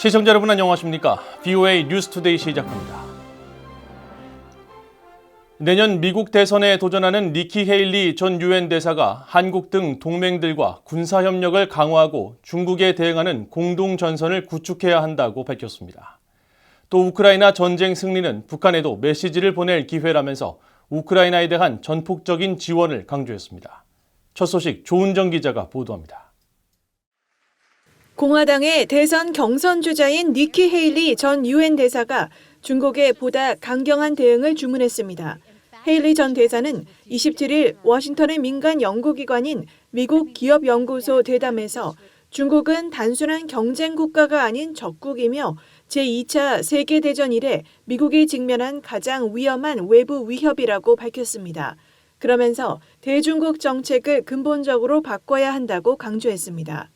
시청자 여러분 안녕하십니까? VOA 뉴스투데이 시작합니다. 내년 미국 대선에 도전하는 니키 헤일리 전 유엔 대사가 한국 등 동맹들과 군사협력을 강화하고 중국에 대응하는 공동전선을 구축해야 한다고 밝혔습니다. 또 우크라이나 전쟁 승리는 북한에도 메시지를 보낼 기회라면서 우크라이나에 대한 전폭적인 지원을 강조했습니다. 첫 소식 조은정 기자가 보도합니다. 공화당의 대선 경선 주자인 니키 헤일리 전 유엔 대사가 중국에 보다 강경한 대응을 주문했습니다. 헤일리 전 대사는 27일 워싱턴의 민간 연구기관인 미국 기업연구소 대담에서 중국은 단순한 경쟁 국가가 아닌 적국이며 제2차 세계대전 이래 미국이 직면한 가장 위험한 외부 위협이라고 밝혔습니다. 그러면서 대중국 정책을 근본적으로 바꿔야 한다고 강조했습니다.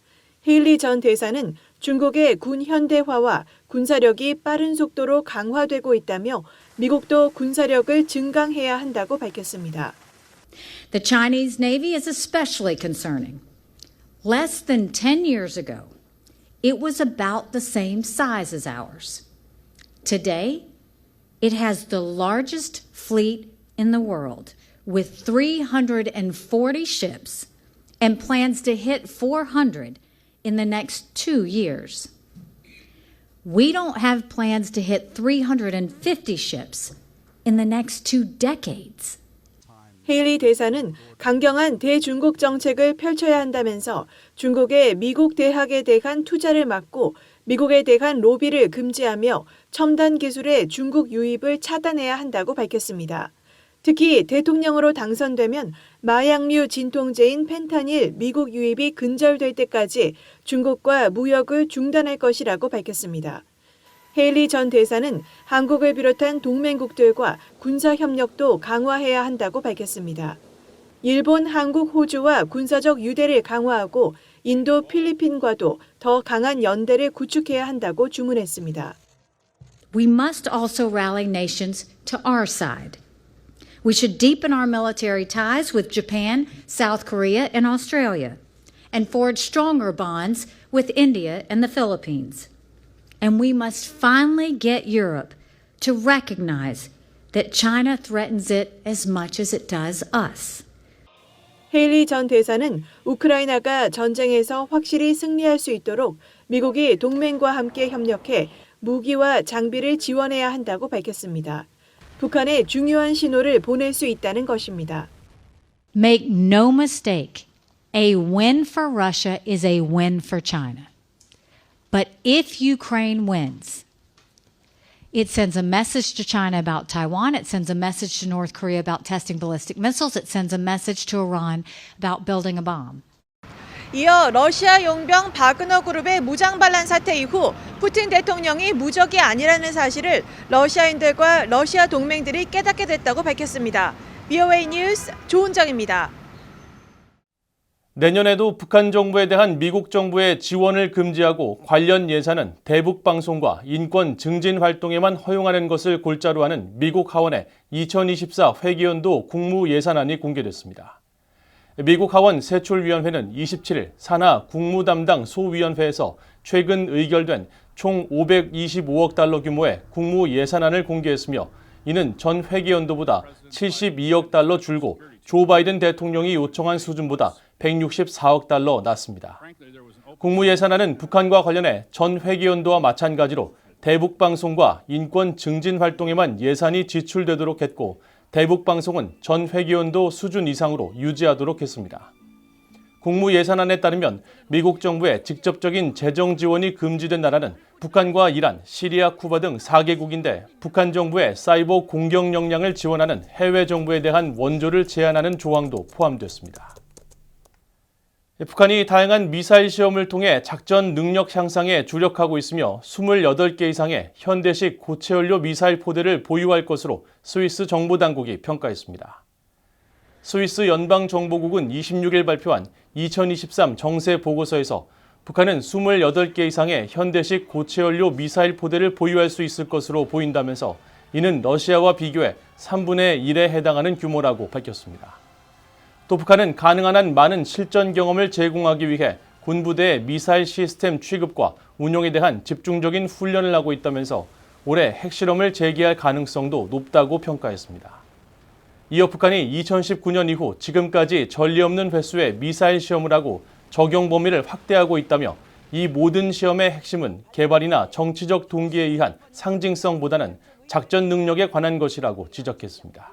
헤일리 전 대사는 중국의 군 현대화와 군사력이 빠른 속도로 강화되고 있다며 미국도 군사력을 증강해야 한다고 밝혔습니다. The Chinese Navy is especially concerning. Less than 10 years ago, it was about the same size as ours. Today, it has the largest fleet in the world, with 340 ships and plans to hit 400 in the next 2 years. We don't have plans to hit 350 ships in the next 2 decades. 헤일리 대사는 강경한 대중국 정책을 펼쳐야 한다면서 중국의 미국 대학에 대한 투자를 막고 미국에 대한 로비를 금지하며 첨단 기술의 중국 유입을 차단해야 한다고 밝혔습니다. 특히 대통령으로 당선되면 마약류 진통제인 펜타닐 미국 유입이 근절될 때까지 중국과 무역을 중단할 것이라고 밝혔습니다. 헤일리 전 대사는 한국을 비롯한 동맹국들과 군사협력도 강화해야 한다고 밝혔습니다. 일본, 한국, 호주와 군사적 유대를 강화하고 인도, 필리핀과도 더 강한 연대를 구축해야 한다고 주문했습니다. We must also rally nations to our side. We should deepen our military ties with Japan, South Korea, and Australia, and forge stronger bonds with India and the Philippines. And we must finally get Europe to recognize that China threatens it as much as it does us. 헤일리 전 대사는 우크라이나가 전쟁에서 확실히 승리할 수 있도록 미국이 동맹과 함께 협력해 무기와 장비를 지원해야 한다고 밝혔습니다. 북한에 중요한 신호를 보낼 수 있다는 것입니다. Make no mistake, a win for Russia is a win for China. But if Ukraine wins, it sends a message to China about Taiwan, it sends a message to North Korea about testing ballistic missiles, it sends a message to Iran about building a bomb. 이어 러시아 용병 바그너 그룹의 무장 반란 사태 이후 푸틴 대통령이 무적이 아니라는 사실을 러시아인들과 러시아 동맹들이 깨닫게 됐다고 밝혔습니다. VOA 뉴스 조은정입니다. 내년에도 북한 정부에 대한 미국 정부의 지원을 금지하고 관련 예산은 대북 방송과 인권 증진 활동에만 허용하는 것을 골자로 하는 미국 하원의 2024 회기연도 국무 예산안이 공개됐습니다. 미국 하원 세출위원회는 27일 산하 국무 담당 소위원회에서 최근 의결된 총 525억 달러 규모의 국무 예산안을 공개했으며 이는 전 회기연도보다 72억 달러 줄고 조 바이든 대통령이 요청한 수준보다 164억 달러 낮습니다. 국무 예산안은 북한과 관련해 전 회기연도와 마찬가지로 대북 방송과 인권 증진 활동에만 예산이 지출되도록 했고 대북 방송은 전 회기연도 수준 이상으로 유지하도록 했습니다. 국무 예산안에 따르면 미국 정부의 직접적인 재정 지원이 금지된 나라는 북한과 이란, 시리아, 쿠바 등 4개국인데 북한 정부의 사이버 공격 역량을 지원하는 해외 정부에 대한 원조를 제한하는 조항도 포함됐습니다. 북한이 다양한 미사일 시험을 통해 작전 능력 향상에 주력하고 있으며 28개 이상의 현대식 고체연료 미사일 포대를 보유할 것으로 스위스 정보당국이 평가했습니다. 스위스 연방정보국은 26일 발표한 2023 정세 보고서에서 북한은 28개 이상의 현대식 고체연료 미사일 포대를 보유할 수 있을 것으로 보인다면서 이는 러시아와 비교해 3분의 1에 해당하는 규모라고 밝혔습니다. 또 북한은 가능한 한 많은 실전 경험을 제공하기 위해 군부대의 미사일 시스템 취급과 운용에 대한 집중적인 훈련을 하고 있다면서 올해 핵실험을 재개할 가능성도 높다고 평가했습니다. 이어 북한이 2019년 이후 지금까지 전례 없는 횟수의 미사일 시험을 하고 적용 범위를 확대하고 있다며 이 모든 시험의 핵심은 개발이나 정치적 동기에 의한 상징성보다는 작전 능력에 관한 것이라고 지적했습니다.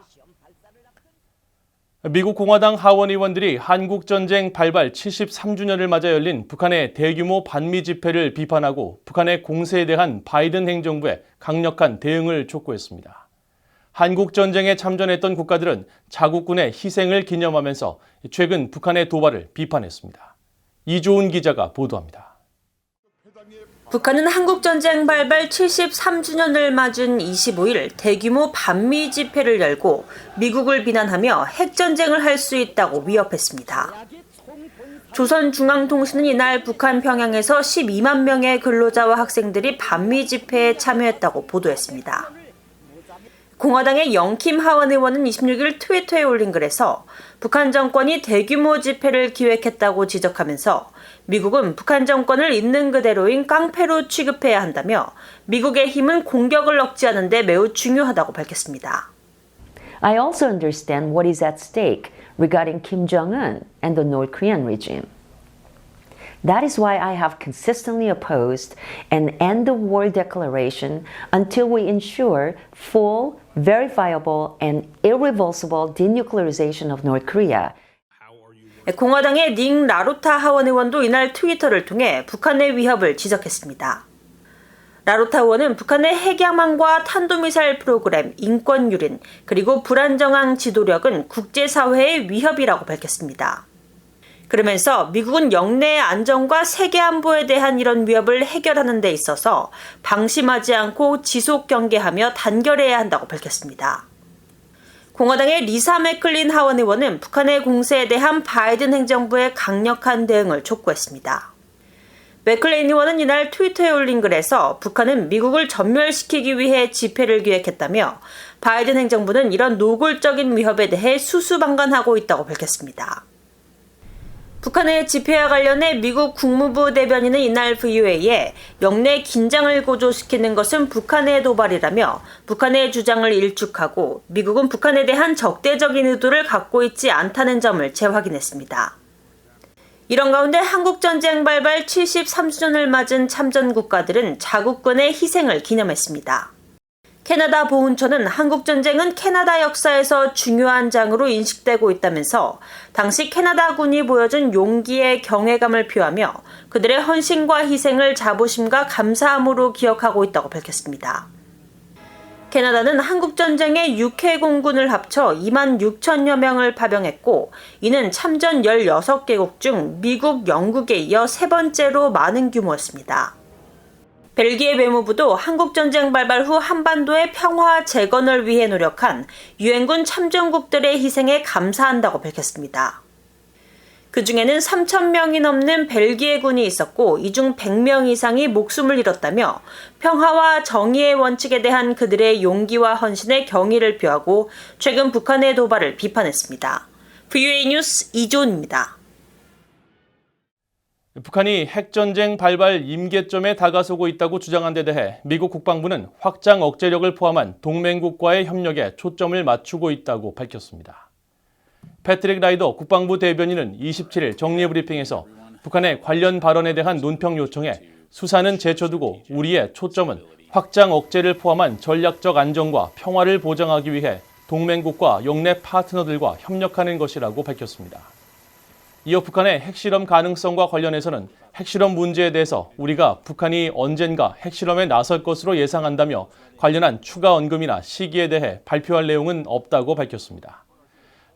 미국 공화당 하원 의원들이 한국전쟁 발발 73주년을 맞아 열린 북한의 대규모 반미 집회를 비판하고 북한의 공세에 대한 바이든 행정부의 강력한 대응을 촉구했습니다. 한국전쟁에 참전했던 국가들은 자국군의 희생을 기념하면서 최근 북한의 도발을 비판했습니다. 이조은 기자가 보도합니다. 북한은 한국전쟁 발발 73주년을 맞은 25일 대규모 반미 집회를 열고 미국을 비난하며 핵전쟁을 할 수 있다고 위협했습니다. 조선중앙통신은 이날 북한 평양에서 12만 명의 근로자와 학생들이 반미 집회에 참여했다고 보도했습니다. 공화당의 영킴 하원 의원은 26일 트위터에 올린 글에서 북한 정권이 대규모 집회를 기획했다고 지적하면서 미국은 북한 정권을 있는 그대로인 깡패로 취급해야 한다며 미국의 힘은 공격을 억제하는 데 매우 중요하다고 밝혔습니다. I also understand what is at stake regarding Kim Jong-un and the North Korean regime. That is why I have consistently opposed an end the war declaration until we ensure full, verifiable, and irreversible denuclearization of North Korea. 공화당의 닉 라로타 하원 의원도 이날 트위터를 통해 북한의 위협을 지적했습니다. 라로타 의원은 북한의 핵야망과 탄도미사일 프로그램, 인권 유린, 그리고 불안정한 지도력은 국제사회의 위협이라고 밝혔습니다. 그러면서 미국은 영내의 안정과 세계 안보에 대한 이런 위협을 해결하는 데 있어서 방심하지 않고 지속 경계하며 단결해야 한다고 밝혔습니다. 공화당의 리사 맥클린 하원 의원은 북한의 공세에 대한 바이든 행정부의 강력한 대응을 촉구했습니다. 맥클린 의원은 이날 트위터에 올린 글에서 북한은 미국을 전멸시키기 위해 집회를 기획했다며 바이든 행정부는 이런 노골적인 위협에 대해 수수방관하고 있다고 밝혔습니다. 북한의 집회와 관련해 미국 국무부 대변인은 이날 VOA에 영내 긴장을 고조시키는 것은 북한의 도발이라며 북한의 주장을 일축하고 미국은 북한에 대한 적대적인 의도를 갖고 있지 않다는 점을 재확인했습니다. 이런 가운데 한국전쟁 발발 73주년을 맞은 참전 국가들은 자국군의 희생을 기념했습니다. 캐나다 보훈처는 한국전쟁은 캐나다 역사에서 중요한 장으로 인식되고 있다면서 당시 캐나다군이 보여준 용기에 경외감을 표하며 그들의 헌신과 희생을 자부심과 감사함으로 기억하고 있다고 밝혔습니다. 캐나다는 한국전쟁에 6회 공군을 합쳐 2만 6천여 명을 파병했고 이는 참전 16개국 중 미국, 영국에 이어 세 번째로 많은 규모였습니다. 벨기에 외무부도 한국전쟁 발발 후 한반도의 평화 재건을 위해 노력한 유엔군 참전국들의 희생에 감사한다고 밝혔습니다. 그중에는 3,000명이 넘는 벨기에 군이 있었고 이 중 100명 이상이 목숨을 잃었다며 평화와 정의의 원칙에 대한 그들의 용기와 헌신에 경의를 표하고 최근 북한의 도발을 비판했습니다. VOA 뉴스 이조은입니다. 북한이 핵전쟁 발발 임계점에 다가서고 있다고 주장한 데 대해 미국 국방부는 확장 억제력을 포함한 동맹국과의 협력에 초점을 맞추고 있다고 밝혔습니다. 패트릭 라이더 국방부 대변인은 27일 정례브리핑에서 북한의 관련 발언에 대한 논평 요청에 수사는 제쳐두고 우리의 초점은 확장 억제를 포함한 전략적 안정과 평화를 보장하기 위해 동맹국과 영내 파트너들과 협력하는 것이라고 밝혔습니다. 이어 북한의 핵실험 가능성과 관련해서는 핵실험 문제에 대해서 우리가 북한이 언젠가 핵실험에 나설 것으로 예상한다며 관련한 추가 언급이나 시기에 대해 발표할 내용은 없다고 밝혔습니다.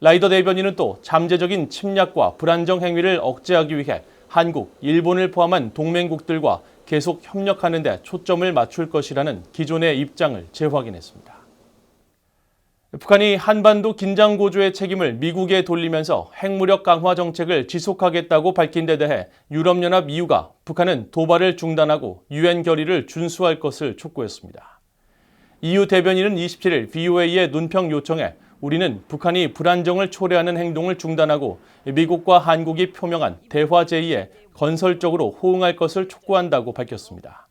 라이더 대변인은 또 잠재적인 침략과 불안정 행위를 억제하기 위해 한국, 일본을 포함한 동맹국들과 계속 협력하는 데 초점을 맞출 것이라는 기존의 입장을 재확인했습니다. 북한이 한반도 긴장 고조의 책임을 미국에 돌리면서 핵무력 강화 정책을 지속하겠다고 밝힌 데 대해 유럽연합 EU가 북한은 도발을 중단하고 유엔 결의를 준수할 것을 촉구했습니다. EU 대변인은 27일 VOA의 논평 요청에 우리는 북한이 불안정을 초래하는 행동을 중단하고 미국과 한국이 표명한 대화 제의에 건설적으로 호응할 것을 촉구한다고 밝혔습니다.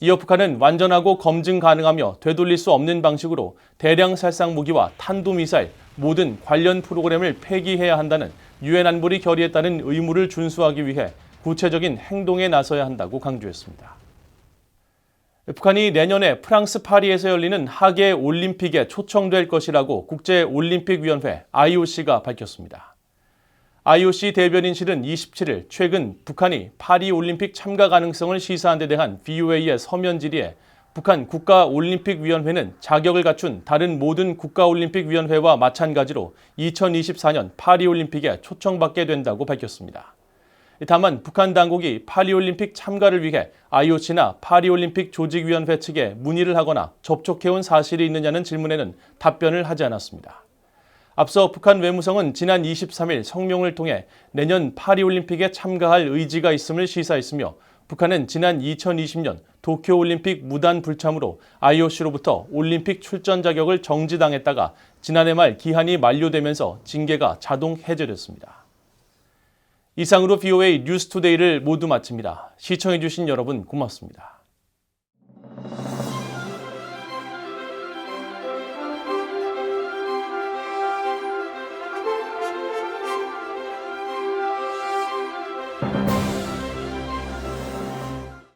이어 북한은 완전하고 검증 가능하며 되돌릴 수 없는 방식으로 대량 살상 무기와 탄도미사일 모든 관련 프로그램을 폐기해야 한다는 유엔 안보리 결의에 따른 의무를 준수하기 위해 구체적인 행동에 나서야 한다고 강조했습니다. 북한이 내년에 프랑스 파리에서 열리는 하계 올림픽에 초청될 것이라고 국제올림픽위원회 IOC가 밝혔습니다. IOC 대변인실은 27일 최근 북한이 파리올림픽 참가 가능성을 시사한 데 대한 VOA의 서면 질의에 북한 국가올림픽위원회는 자격을 갖춘 다른 모든 국가올림픽위원회와 마찬가지로 2024년 파리올림픽에 초청받게 된다고 밝혔습니다. 다만 북한 당국이 파리올림픽 참가를 위해 IOC나 파리올림픽 조직위원회 측에 문의를 하거나 접촉해온 사실이 있느냐는 질문에는 답변을 하지 않았습니다. 앞서 북한 외무성은 지난 23일 성명을 통해 내년 파리올림픽에 참가할 의지가 있음을 시사했으며 북한은 지난 2020년 도쿄올림픽 무단 불참으로 IOC로부터 올림픽 출전 자격을 정지당했다가 지난해 말 기한이 만료되면서 징계가 자동 해제됐습니다. 이상으로 VOA 뉴스투데이를 모두 마칩니다. 시청해주신 여러분 고맙습니다.